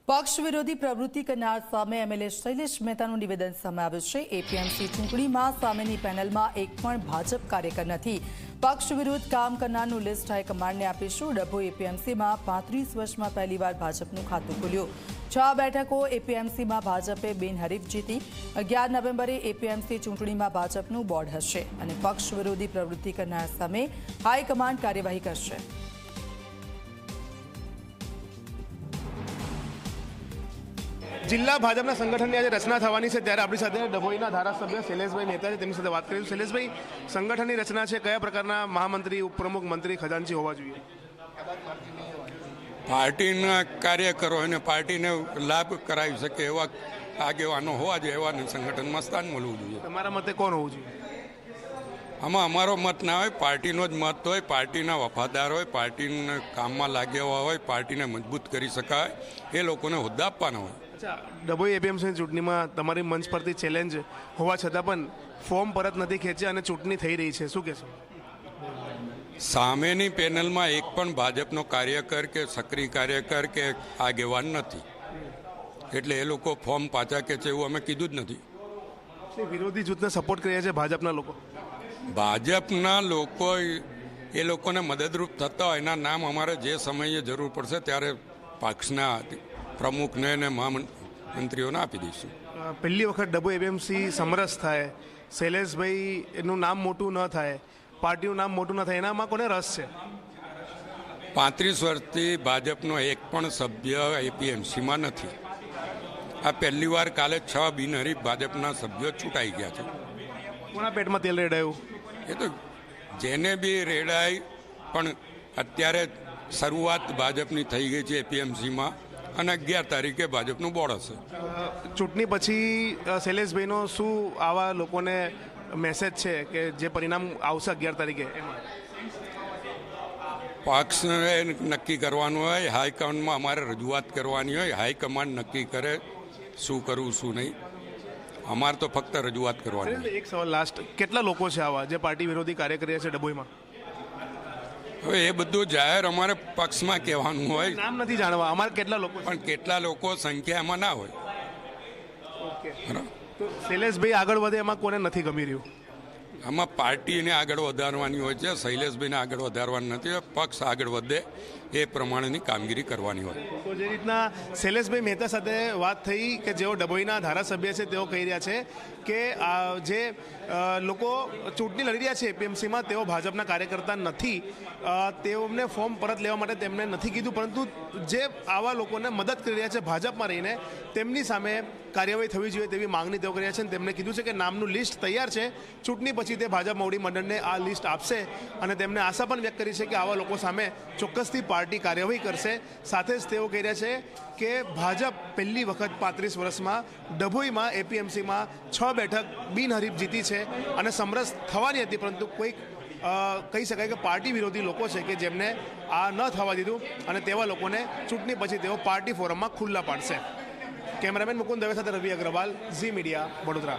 પક્ષ વિરોધી પ્રવૃત્તિ કરનાર સામે એમએલએ શૈલેષ મહેતાનું નિવેદન સામે આવ્યું છે। એપીએમસી ચૂંટણીમાં સામેની પેનલમાં એક પણ ભાજપ કાર્યકર નથી। પક્ષ વિરુદ્ધ કામ કરનારનું લિસ્ટ હાઈકમાન્ડને આપીશું। ડભોઈ એપીએમસીમાં 35 વર્ષમાં પહેલીવાર ભાજપનું ખાતું ખુલ્યું। 6 બેઠકો એપીએમસીમાં ભાજપે બિનહરીફ જીતી। 11 નવેમ્બરે એપીએમસી ચૂંટણીમાં ભાજપનું બોર્ડ હશે અને પક્ષ વિરોધી પ્રવૃત્તિ કરનાર સામે હાઈકમાન્ડ કાર્યવાહી કરશે। જિલ્લા ભાજપના સંગઠનની આજે રચના થવાની છે ત્યારે આપણી સાથે ડભોઈના ધારાસભ્ય શૈલેષભાઈ મહેતા છે, તેમની સાથે વાત કરીશું। શૈલેષભાઈ, સંગઠનની રચના છે, કયા પ્રકારના મહામંત્રી, ઉપપ્રમુખ, મંત્રી, ખજાનચી હોવા જોઈએ? પાર્ટીના કાર્યકરો અને પાર્ટીને લાભ કરાવી શકે એવા આગેવાનો હોવા જોઈએ, એવા સંગઠનમાં સ્થાન મળવું જોઈએ। તમારા મતે કોણ હોવું જોઈએ? આમાં અમારો મત ના હોય, પાર્ટીનો જ મત હોય, પાર્ટીના વફાદાર હોય, પાર્ટીના કામમાં લાગ્યા હોય, પાર્ટીને મજબૂત કરી શકાય એ લોકોને હોદ્દા આપવાના હોય। અચ્છા, ડભોઈ એપીએમસી ચૂંટણીમાં તમારી મંચ પરથી ચેલેન્જ હોવા છતાં પણ ફોર્મ પરત નથી ખેંચ્યા અને ચૂંટણી થઈ રહી છે, શું કહેશો? સામેની પેનલમાં એક પણ ભાજપનો કાર્યકર કે સક્રિય કાર્યકર કે આગેવાન નથી, એટલે એ લોકો ફોર્મ પાછા ખેંચે એવું અમે કીધું જ નથી। વિરોધી જૂથને સપોર્ટ કર્યા છે ભાજપના લોકો? ભાજપના લોકો એ લોકોને મદદરૂપ થતા હોય એના નામ અમારે જે સમયે જરૂર પડશે ત્યારે પક્ષના પ્રમુખને અને મહામંત્રીઓને આપી દઈશું। પહેલી વખત ડભોઈ એપીએમસી સમરસ થાય, શૈલેષભાઈ એનું નામ મોટું ન થાય, પાર્ટીનું નામ મોટું ન થાય, એનામાં કોને રસ છે? 35 વર્ષથી ભાજપનો એક પણ સભ્ય એપીએમસીમાં નથી। આ પહેલી વાર કાલે 6 બિનહરીફ ભાજપના સભ્યો ચૂંટાઈ ગયા છે। કોના પેટમાં તેલ રેડાયું? એ તો જેને બી રેડાય, પણ અત્યારે શરૂઆત ભાજપની થઈ ગઈ છે એપીએમસીમાં અને 11 તારીખે ભાજપનું બોર્ડ હશે। ચૂંટણી પછી શૈલેષભાઈનો શું આવા લોકોને મેસેજ છે કે જે પરિણામ આવશે 11 તારીખે? પક્ષને નક્કી કરવાનું હોય, હાઈકમાન્ડમાં અમારે રજૂઆત કરવાની હોય, હાઈકમાન્ડ નક્કી કરે શું કરવું શું નહીં, અમારે તો ફક્ત રજૂઆત કરવાની। એક સવાલ લાસ્ટ, કેટલા લોકો છે આવા જે પાર્ટી વિરોધી કાર્ય કરી રહ્યા છે ડભોઈમાં? હવે એ બધું જાહેર અમારે પક્ષમાં કહેવાનું હોય, નામ નથી જાણવા અમારે કેટલા લોકો, પણ કેટલા લોકો સંખ્યામાં ના હોય। તો શૈલેષભાઈ આગળ વધે એમાં કોને નથી ગમી રહ્યું? આમાં પાર્ટીને આગળ વધારવાની હોય છે, શૈલેષભાઈને આગળ વધારવાની નથી, પક્ષ આગળ વધે એ પ્રમાણેની કામગીરી કરવાની હોય। તો જે રીતના શૈલેષભાઈ મહેતા સાથે વાત થઈ કે જેઓ ડભોઈના ધારાસભ્ય છે, તેઓ કહી રહ્યા છે કે જે લોકો ચૂંટણી લડી રહ્યા છે એપીએમસીમાં તેઓ ભાજપના કાર્યકર્તા નથી, તેઓને ફોર્મ પરત લેવા માટે તેમને નથી કીધું, પરંતુ જે આવા લોકોને મદદ કરી રહ્યા છે ભાજપમાં રહીને તેમની સામે કાર્યવાહી થવી જોઈએ તેવી માંગણી તેઓ કરી રહ્યા છે। અને તેમણે કીધું છે કે નામનું લિસ્ટ તૈયાર છે, ચૂંટણી પછી તે ભાજપ મોવડી મંડળને આ લિસ્ટ આપશે અને તેમને આશા પણ વ્યક્ત કરી છે કે આવા લોકો સામે ચોક્કસથી પાર્ટી કાર્યવાહી કરશે। સાથે જ તેઓ કહી રહ્યા છે કે ભાજપ પહેલી વખત 35 વર્ષમાં ડભોઈમાં એપીએમસીમાં 6 બેઠક બિનહરીફ જીતી છે અને સમરસ થવાની હતી, પરંતુ કોઈક કહી શકાય કે પાર્ટી વિરોધી લોકો છે કે જેમને આ ન થવા દીધું અને તેવા લોકોને ચૂંટણી પછી તેઓ પાર્ટી ફોરમમાં ખુલ્લા પાડશે। કેમેરામેન મુકુંદ દવે સાથે રવિ અગ્રવાલ, ઝી મીડિયા, વડોદરા।